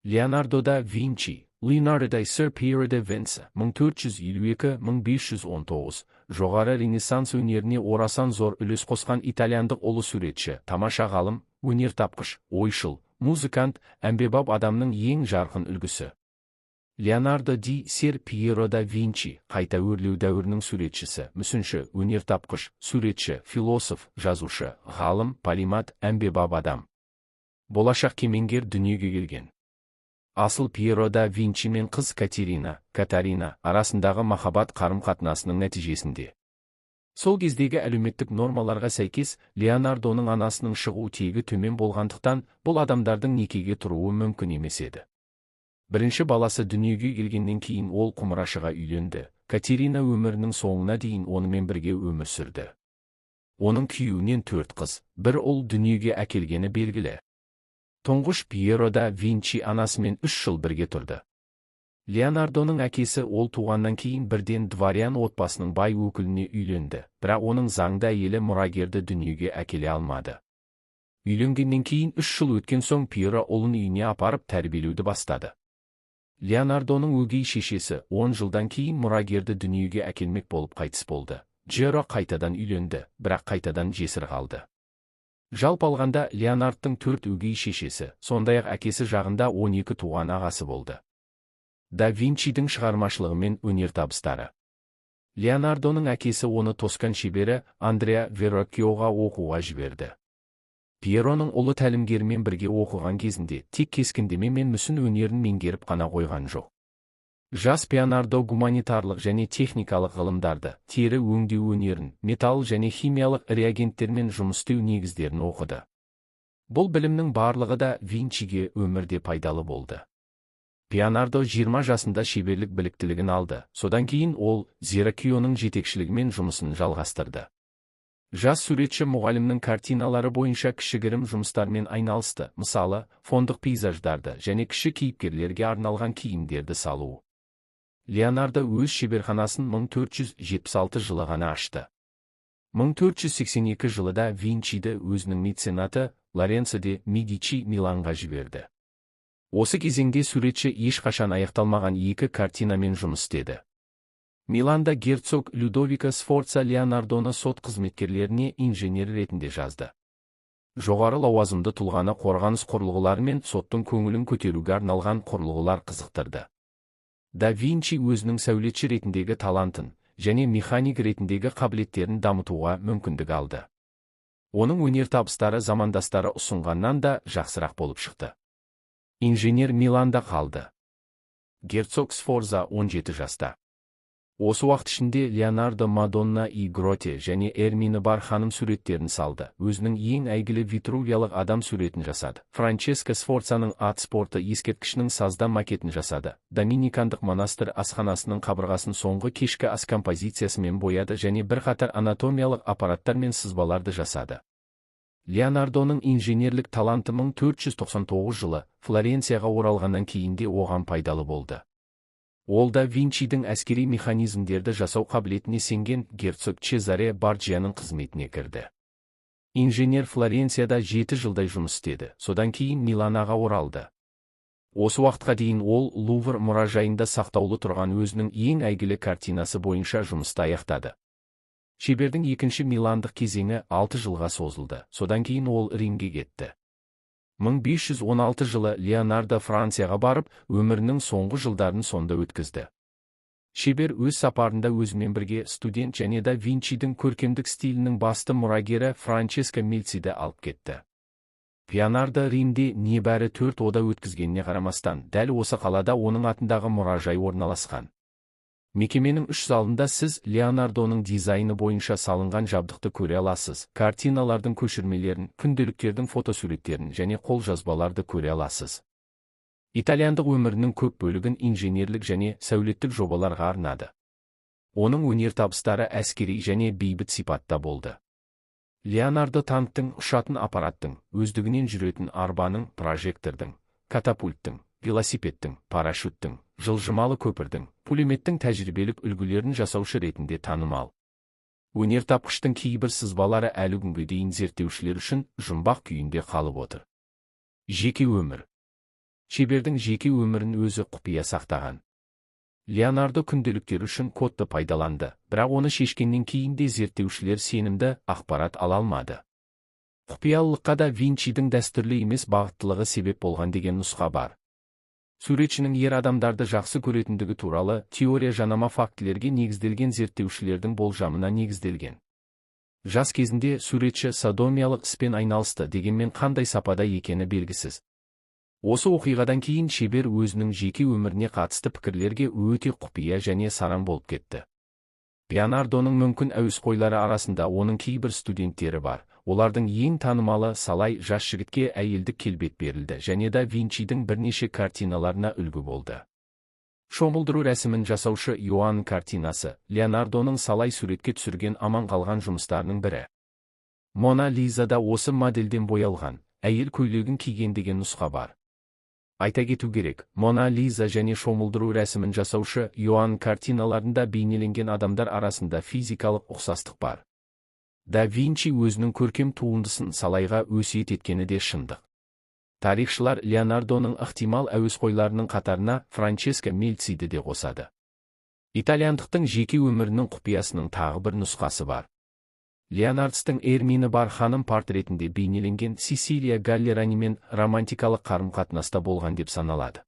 Леонардо да Винчи, Leonardo da Piero da Vinci, 1452-1519, жоғары Ренессанс өнеріне орасан зор үлес қосқан итальяндық ұлы суретші, тамаша ғалым, өнертапқыш, ойшыл, музыкант, әмбебап адамның ең жарқын үлгісі. Леонардо ди Пьеро да Винчи, қайта өрлеу дәуірінің суретшісі, мүсінші, өнертапқыш, суретші, философ, жазушы, ғалым, полимат, әмбебап адам. Болашақ кемеңгер дүниеге келген. Асыл Пьеро да Винчи мен қыз Катарина арасындағы махаббат қарым-қатынасының нәтижесінде. Сол кездегі әлеуметтік нормаларға сәйкес, Леонардоның анасының шығу тегі төмен болғандықтан, бұл адамдардың некеге тұруы мүмкін емес еді. Бірінші баласы дүниеге келгеннен кейін ол құмырашыға үйленді. Катерина өмірінің соңына дейін онымен бірге өмір сүрді. Оның күйеуінен 4 қыз, 1 ұл дүниеге әкелгені белгілі. Тұңғыш Пьеро да Винчи анасымен 3 жыл бірге тұрды. Леонардоның әкесі ол туғаннан кейін бірден дворян отбасының бай өкіліне үйленді, бірақ оның заңды әйелі мұрагерді дүниеге әкеле алмады. Үйленгеннен кейін 3 жыл өткен соң Пьеро ұлын үйіне апарып тәрбиелеуді бастады. Леонардоның өгей шешесі 10 жылдан кейін мұрагерді дүниеге әкелмек болып қайтыс болды. Пьеро қайтадан үйленді, бірақ қайтадан жесір қалды. Жалпы алғанда Леонардтың 4 өгей шешесі, сондай-ақ әкесі жағында 12 туған ағасы болды. Да Винчидің шығармашылығы мен өнертабыстары. Леонардоның әкесі оны тоскан шебері Андреа Верроккиоға оқуға жіберді. Пьероның ұлы тәлімгермен бірге оқыған кезінде тек кескіндеме мен мүсін өнерін меңгеріп қана қойған жоқ. Жас Леонардо гуманитарлық және техникалық ғылымдарды, тері өңдеу өнерін, металл және химиялық реагенттермен жұмыс істеу негіздерін оқыды. Бұл білімнің барлығы да Винчиге өмірде пайдалы болды. Леонардо 20 жасында шеберлік біліктілігін алды, содан кейін ол Верроккионың жетекшілігімен жұмысын жалғастырды. Жас суретші мұғалімнің картиналары бойынша кішігірім жұмыстармен айналысты, мысалы, фондық пейзаждарды және кіші кейіпкерлерге арналған киімдерді салу. Леонардо өз шеберханасын 1476 жылы ғана ашты. 1482 жылыда Винчиді өзінің меценаты Лоренцо де Медичи Миланға жіберді. Осы кезеңде суретші ешқашан аяқталмаған 2 картинамен жұмыс істеді. Миланда герцог Людовико Сфорца Леонардоны сот қызметкерлеріне инженер ретінде жазды. Жоғары лауазымды тұлғаны қорғаныс құрылғылары мен соттың көңілін көтеруге арналған құрылғылар қызықтырды. Да Винчи өзінің сәулетші ретіндегі талантын және механик ретіндегі қабілеттерін дамытуға мүмкіндік алды. Оның өнертабыстары замандастары ұсынғаннан да жақсырақ болып шықты. Инженер Миланда қалды. Герцог Сфорца 17 жаста. Осы уақыт ішінде Леонардо Мадонна и Гроте және Эрмина бар ханым суреттерін салды. Өзінің ең әйгілі Витрувиялық адам суретін жасады. Франческо Сфорцаның ат спорты ескерткішінің сазда макетін жасады. Доминикандық монастыр асханасының қабырғасын соңғы кешкі ас композициясымен бояды және бірқатар анатомиялық аппараттар мен сызбаларды жасады. Леонардоның инженерлік таланты 1499 жылы Флоренцияға оралғаннан кейін де оған пайдалы болды. Ол да Винчидің әскери механизмдерді жасау қабілетіне сенген герцог Чезаре Борджианың қызметіне кірді. Инженер Флоренцияда 7 жылдай жұмыс істеді, содан кейін Миланаға оралды. Осы уақытқа дейін ол Лувр мұражайында сақтаулы тұрған өзінің ең әйгілі картинасы бойынша жұмысты аяқтады. Шебердің екінші миландық кезеңі 6 жылға созылды, содан кейін ол Римге кетті. 1516 жылы Леонардо Францияға барып, өмірінің соңғы жылдарын сонда өткізді. Шебер өз сапарында өзімен бірге студент және да Винчидің көркемдік стилінің басты мұрагері Франческо Мельциді алып кетті. Леонардо Римде небәрі 4 ода өткізгеніне қарамастан, дәл осы қалада оның атындағы мұражай орналасқан. Мекеменің 3 залында сіз Леонардоның дизайны бойынша салынған жабдықты көре аласыз. Картиналардың көшірмелерін, күнделіктердің фотосуреттерін және қолжазбаларды көре аласыз. Итальяндық өмірінің көп бөлігін инженерлік және сәулеттік жобаларға арнады. Оның өнертабыстары әскери және бейбіт сипатта болды. Леонардо танктың, ұшатын аппараттың, өздігінен жүретін арбаның, прожектордың, катапульттың, велосипедтің, парашюттің, жылжымалы көпірдің, пулеметтің тәжірибелік үлгілерін жасаушы ретінде танымал. Өнертапқыштың кейбір сызбалары әлі күнге дейін зерттеушілер үшін жұмбақ күйінде қалып отыр. Жеке өмір. Шебердің жеке өмірін өзі құпия сақтаған. Леонардо күнделіктері үшін кодты пайдаланды, бірақ оны шешкеннен кейін де зерттеушілер сенімді ақпарат ала алмады. Құпиялылыққа да Винчидің дәстүрлі емес бағыттылығы себеп болған деген нұсқа бар. Суретшінің ер адамдарды жақсы көретіндігі туралы теория жанама фактілерге негізделген зерттеушілердің болжамына негізделген. Жас кезінде суретші содомиялық іспен айналысты, дегенмен қандай сапада екені белгісіз. Осы оқиғадан кейін шебер өзінің жеке өміріне қатысты пікірлерге өте құпия және сараң болып кетті. Леонардоның мүмкін әуесқойлары арасында оның кейбір студенттері бар. Олардың ең танымалы Салай жас жігітке әйелдік келбет берілді және да Винчидің бірнеше картиналарына үлгі болды. Шомылдыру рәсімін жасаушы Иоанн картинасы Леонардоның Салай суретке түсірген аман қалған жұмыстарының бірі. Мона Лизада осы моделден боялған, әйел көйлегін киген деген нұсқа бар. Айта кету керек, Мона Лиза және шомылдыру рәсімін жасаушы Иоанн картиналарында бейнеленген адамдар арасында физикалық ұқсастық бар. Да Винчи өзінің көркем туындысын Салайға өсиет еткені де шындық. Тарихшылар Леонардоның ықтимал әуесқойларының қатарына Франческо Мельциді де қосады. Итальяндықтың жеке өмірінің құпиясының тағы бір нұсқасы бар. Леонардстың Эрмині бар ханым портретінде бейнеленген Сесилия Галлеранимен романтикалық қарым-қатынаста болған деп саналады.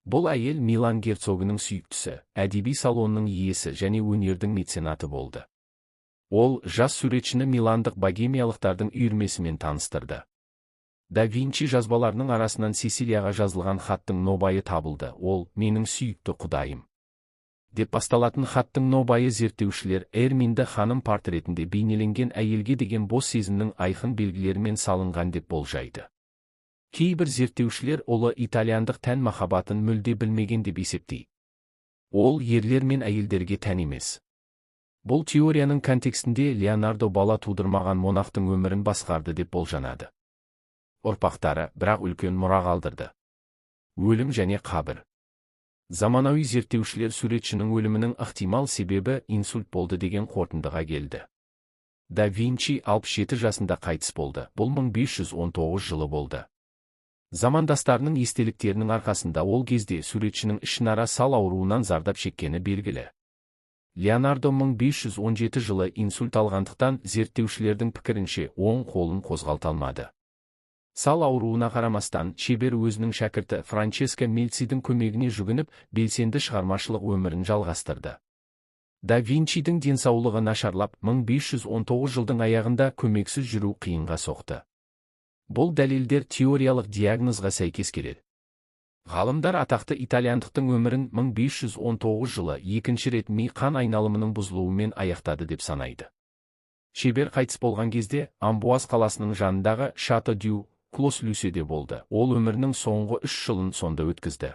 Бұл әйел Милан герцогының сүйіктісі, әдеби салонның иесі және өнердің меценаты болды. Ол жас суретшіні миландық богемиялықтардың үйірмесімен таныстырды. Да Винчи жазбаларының арасынан Сесилияға жазылған хаттың нобайы табылды. Ол «Менің сүйікті құдайым» деп басталатын хаттың нобайы зерттеушілер Эрминді ханым портретінде бейнеленген әйелге деген бос сезімнің айқын белгілерімен салынған деп болжайды. Кейбір зерттеушілер олы итальяндық тән махаббатын мүлде білмеген деп есептейді. Ол ерлер мен әйелдерге тән емес. Бұл теорияның контекстінде Леонардо бала тудырмаған монахтың өмірін басқарды деп болжанады. Ұрпақтары бірақ үлкен мұра қалдырды. Өлім және қабір. Заманауи зерттеушілер суретшінің өлімінің ықтимал себебі инсульт болды деген қорытындыға келді. Да Винчи 67 жасында қайтыс болды. Бұл 1519 жылы болды. Замандастарының естеліктерінің арқасында ол кезде суретшінің ішінара сал ауруынан зардап шеккені белгілі. Леонардо 1517 жылы инсульт алғандықтан зерттеушілердің пікірінше оң қолын қозғалта алмады. Сал ауруына қарамастан, шебер өзінің шәкірті Франческо Мельцидің көмегіне жүгініп, белсенді шығармашылық өмірін жалғастырды. Да Винчидің денсаулығы нашарлап, 1519 жылдың аяғында көмексіз жүру қиынға соқты. Бұл дәлелдер теориялық диагнозға сәйкес келеді. Ғалымдар атақты итальяндықтың өмірін 1519 жылы екінші рет ми қан айналымының бұзылуымен аяқтады деп санайды. Шебер қайтыс болған кезде Амбуаз қаласының жанындағы Шато-дю Клос-Люседе болды. Ол өмірінің соңғы 3 жылын сонда өткізді.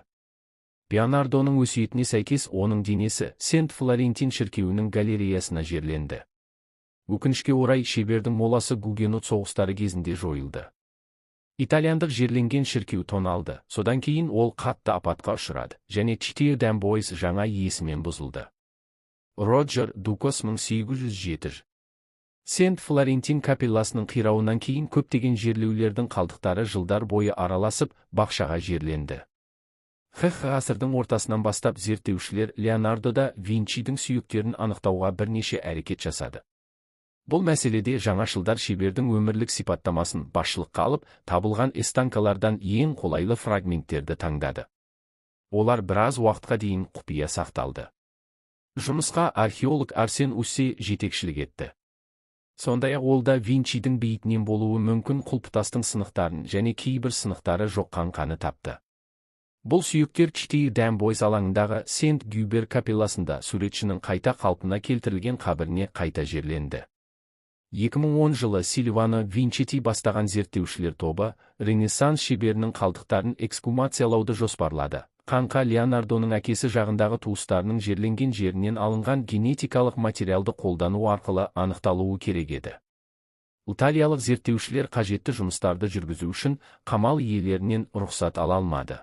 Леонардоның өсиетіне сәйкес оның денесі Сент-Флорентин шіркеуінің галереясына жерленді. Өкінішке орай шебердің моласы Гугенот соғыстары кезінде жойылды. Итальяндық жерленген шіркеу тоналды. Содан кейін ол қатты апатқа ұшырады және Читио Дамбойс жаңа иесімен бұзылды. Роджер Дукос 1807. Сент-Флорентин капелласының қирауынан кейін көптеген жерлеулердің қалдықтары жылдар бойы араласып, бақшаға жерленді. ғасырдың ортасынан бастап зерттеушілер Леонардо да Винчидің сүйектерін анықтауға бірнеше әрекет жасады. Бұл мәселеде жаңашылдар шебердің өмірлік сипаттамасын басшылыққа алып, табылған останкалардан ең қолайлы фрагменттерді таңдады. Олар біраз уақытқа дейін құпия сақталды. Жұмысқа археолог Арсен Уссе жетекшілік етті. Сондай-ақ ол да Винчидің бейітінен болуы мүмкін құлпытастың сынықтарын және кейбір сынықтары жоққан қаны тапты. Бұл сүйектер Читио Дамбойс алаңындағы Сент-Гюбер капелласында суретшінің қайта қалпына келтірілген қабіріне қайта жерленді. 2010 жылы Сильвано Винчети бастаған зерттеушілер тобы Ренессанс шеберінің қалдықтарын эксгумациялауды жоспарлады. Қаңқа Леонардоның әкесі жағындағы туыстарының жерленген жерінен алынған генетикалық материалды қолдану арқылы анықталуы керек еді. Италиялық зерттеушілер қажетті жұмыстарды жүргізу үшін қамал иелерінен рұқсат ала алмады.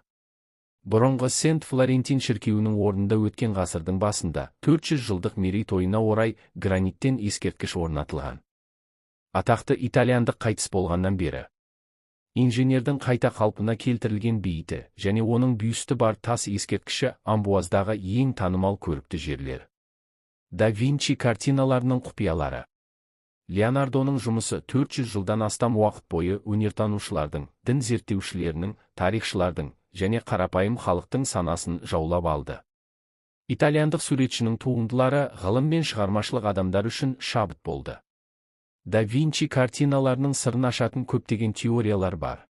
Бұрынғы Сент-Флорентин шіркеуінің орнында өткен ғасырдың басында 400 жылдық мерейтойына орай граниттен ескерткіш орнатылған. Атақты итальяндық қайтыс болғаннан бері Инженердің қайта қалпына келтірілген бейіті және оның бюсті бар тас ескерткіші Амбуаздағы ең танымал көрікті жерлер. Да Винчи картиналарының құпиялары. Леонардоның жұмысы 400 жылдан астам уақыт бойы өнертанушылардың, дін зерттеушілерінің, тарихшылардың және қарапайым халықтың санасын жаулап алды. Итальяндық суретшінің туындылары ғылым мен шығармашылық адамдар үшін шабыт болды. Да Винчи картиналарының сырын ашатын көптеген теориялар бар.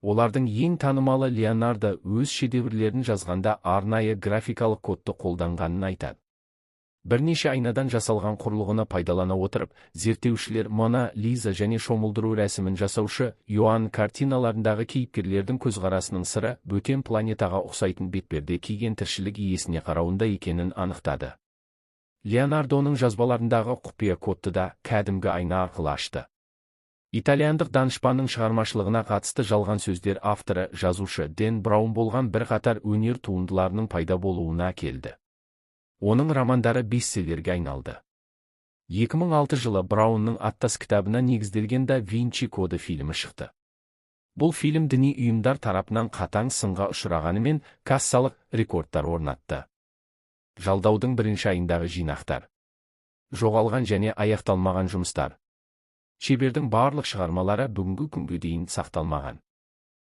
Олардың ең танымалы Леонардо өз шедеврлерін жазғанда арнайы графикалық кодты қолданғанын айтады. Бірнеше айнадан жасалған құрылғыны пайдалана отырып, зерттеушілер Мона Лиза және шомылдыру рәсімін жасаушы Йоанн картиналарындағы кейіпкерлердің көзқарасының сыры бөтен планетаға ұқсайтын бетперде киген тіршілік иесіне қарауында екенін анықтады. Леонардоның жазбаларындағы құпия кодты да кәдімгі айна арқылы ашты. Итальяндық данышпанның шығармашылығына қатысты жалған сөздер авторы жазушы Дэн Браун болған бірқатар өнер туындыларының пайда болуына әкелді. Оның романдары бестселлерге айналды. 2006 жылы Браунның аттас кітабына негізделген Да Винчи коды фильмі шықты. Бұл фильм діни ұйымдар тарапынан қатаң сынға ұшырағанымен кассалық рекордтар орнатты. Жалдаудың бірінші айындағы жинақтар. Жоғалған және аяқталмаған жұмыстар. Шебердің барлық шығармалары бүгінгі күнге дейін сақталмаған.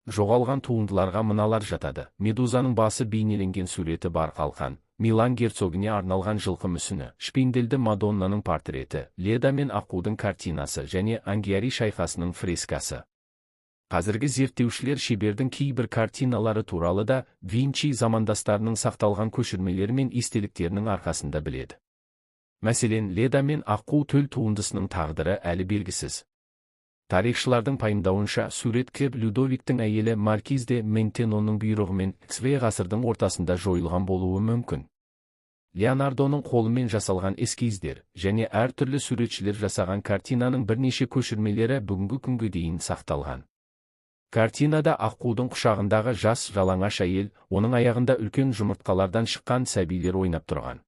Жоғалған туындыларға мыналар жатады. Медузаның басы бейнеленген суреті бар қалқан, Милан герцогіне арналған жылқы мүсіні, Шпинделді Мадоннаның портреті, Леда мен Аққудың картинасы және Ангьяри шайқасының фрескасы. Қазіргі зерттеушілер шебердің кейбір картиналары туралы да Винчи замандастарының сақталған көшірмелері мен естеліктерінің арқасында біледі. Мәселен, Леда мен Аққу төл туындысының тағдыры әлі белгісіз. Тарихшылардың пайымдауынша сурет Кеп Людовиктің әйелі Маркиз де Ментенонның бұйрығымен X ғасырдың ортасында жойылған болуы мүмкін. Леонардоның қолымен жасалған эскиздер және әртүрлі суретшілер жасаған картинаның бірнеше көшірмелері бүгінгі күнге дейін сақталған. Картинада Аққудың құшағындағы жас жалаңаш әйел, оның аяғында үлкен жұмыртқалардан шыққан сәбилер ойнап тұрған.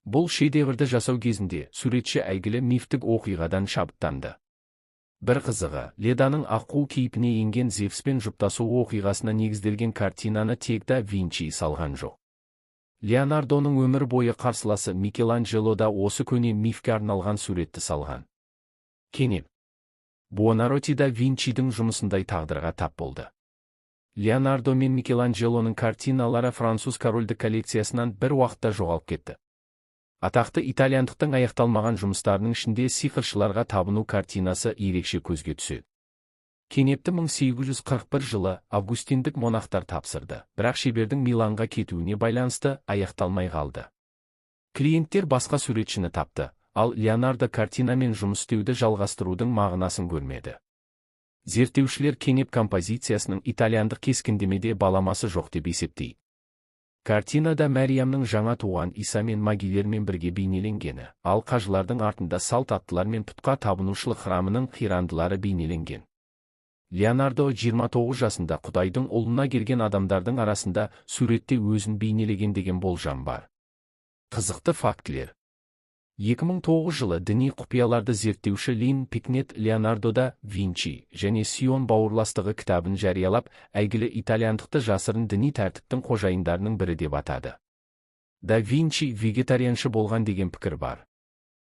Бұл шедеврді жасау кезінде суретші әйгілі мифтік оқиғадан шабыттанды. Бір қызығы, Леданың Аққу кейпіне енген Зевспен жұптасу оқиғасына негізделген картинаны тек Да Винчи салған жоқ. Леонардоның өмір бойы қарсыласы Микеланджело да осы көне мифке арналған суретті салған. Кенеп Буонаротти Да Винчидің жұмысындай тағдырға тап болды. Леонардо мен Микеланджелоның картиналары француз корольдік коллекциясынан бір уақытта жоғалып кетті. Атақты итальяндықтың аяқталмаған жұмыстарының ішінде сиқыршыларға табыну картинасы ерекше көзге түседі. Кенепті 1841 жылы августиндік монахтар тапсырды, бірақ шебердің Миланға кетуіне байланысты аяқталмай қалды. Клиенттер басқа суретшіні тапты, ал Леонардо картинамен жұмыс істеуді жалғастырудың мағынасын көрмеді. Зерттеушілер Кенеп композициясының итальяндық кескіндемеде баламасы жоқ деп есептейді. Картинада Мәриямның жаңа туған Иса мен магилермен бірге бейнеленгені, ал қажылардың артында салт аттылар мен пұтқа табынушылық храмының қирандылары бейнеленген. Леонардо 29 жасында Құдайдың ұлына келген адамдардың арасында суретте өзін бейнелеген деген болжам бар. Қызықты фактілер. 2009 жылы діни құпияларды зерттеуші Лин Пикнет Леонардо да Винчи және Сион бауырластығы кітабын жариялап, әйгілі итальяндықты жасырын діни тәртіптің қожайындарының бірі деп атады. Да Винчи вегетарианшы болған деген пікір бар.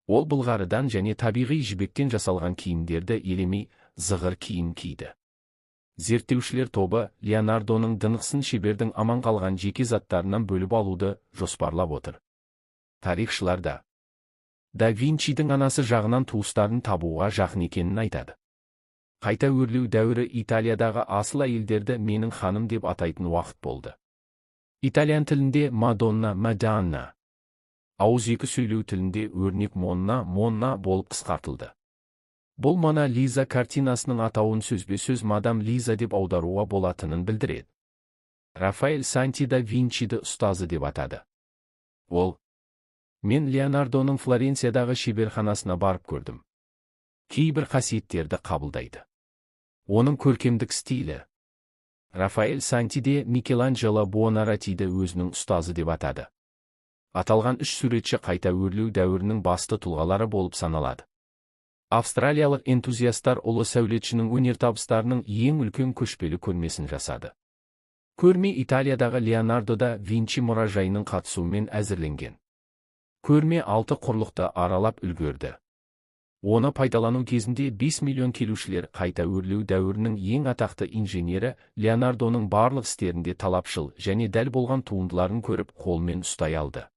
Ол былғарыдан және табиғи жібектен жасалған киімдерді елемей, зығыр киім киді. Зерттеушілер тобы Леонардоның дынықсын шебердің аман қалған жеке заттарынан бөліп алуды жоспарлап отыр. Тарихшылар Да Винчидің анасы жағынан туыстарын табуға жақын екенін айтады. Қайта өрлеу дәуірі Италиядағы асыл әйелдерді менің ханым деп атайтын уақыт болды. Итальян тілінде Мадонна, Маданна. Ауызекі сөйлеу тілінде өрнек Монна болып қысқартылды. Бұл Мона Лиза картинасының атауын сөзбе-сөз Мадам Лиза деп аударуға болатынын білдіреді. Рафаэль Санти да Винчиді ұстазы деп атады. Ол: Мен Леонардоның Флоренциядағы шеберханасына барып көрдім. Кейбір қасиеттерді қабылдайды. Оның көркемдік стилі. Рафаэль Санти де Микеланджело Буонаротиді өзінің ұстазы деп атады. Аталған үш суретші қайта өрлеу дәуірінің басты тұлғалары болып саналады. Австралиялық энтузиастар ұлы сәулетшінің өнертабыстарының ең үлкен көшпелі көрмесін жасады. Көрме Италиядағы Леонардо да Винчи мұражайының қатысуымен әзірленген. Көрме 6 құрлықты аралап үлгерді. Оны пайдалану кезінде 5 миллион келушілер қайта өрлеу дәуірінің ең атақты инженері Леонардоның барлық істерінде талапшыл және дәл болған туындыларын көріп қолмен ұстай алды.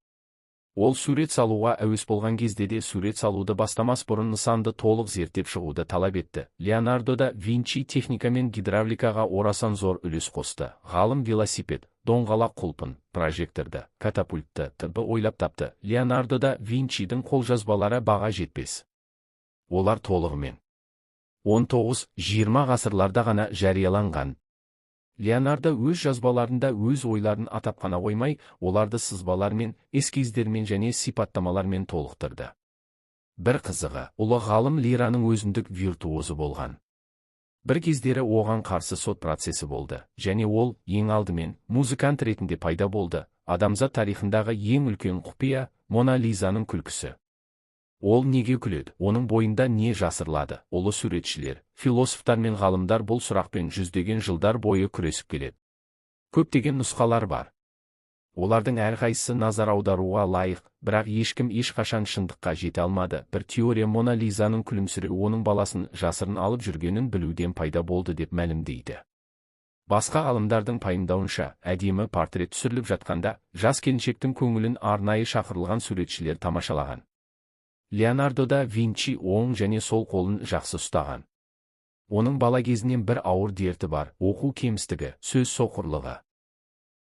Ол сурет салуға әуес болған кезде де сурет салуды бастамас бұрын нысанды толық зерттеп шығуды талап етті. Леонардо да Винчи техника мен гидравликаға орасан зор үлес қосты. Ғалым велосипед, доңғалақ құлпын, прожекторды, катапультты т.б. ойлап тапты. Леонардо да Винчидің қолжазбалары баға жетпес. Олар толығымен 19-20 ғасырларда ғана жарияланған. Леонардо өз жазбаларында өз ойларын атап қана қоймай, оларды сызбалармен, эскиздермен және сипаттамалармен толықтырды. Бір қызығы, ұлы ғалым лираның өзіндік виртуозы болған. Бір кездері оған қарсы сот процесі болды, және ол, ең алдымен, музыкант ретінде пайда болды. Адамзат тарихындағы ең үлкен құпия, Мона Лизаның күлкісі. Ол неге күледі, оның бойында не жасырылады? Ұлы суретшілер, философтар мен ғалымдар бұл сұрақпен жүздеген жылдар бойы күресіп келеді. Көптеген нұсқалар бар. Олардың әрқайсысы назар аударуға лайық, бірақ ешкім ешқашан шындыққа жете алмады. Бір теория Мона Лизаның күлімсіреуі оның баласын жасырын алып жүргенін білуден пайда болды деп мәлімдейді. Басқа ғалымдардың пайымдауынша, әдемі портрет түсіріліп жатқанда, жас келіншектің көңілін арнайы шақырылған суретшілер тамашалаған. Леонардо да Винчи оң және сол қолын жақсы ұстаған. Оның бала кезінен бір ауыр дерті бар, оқу кемістігі, сөз соқырлығы.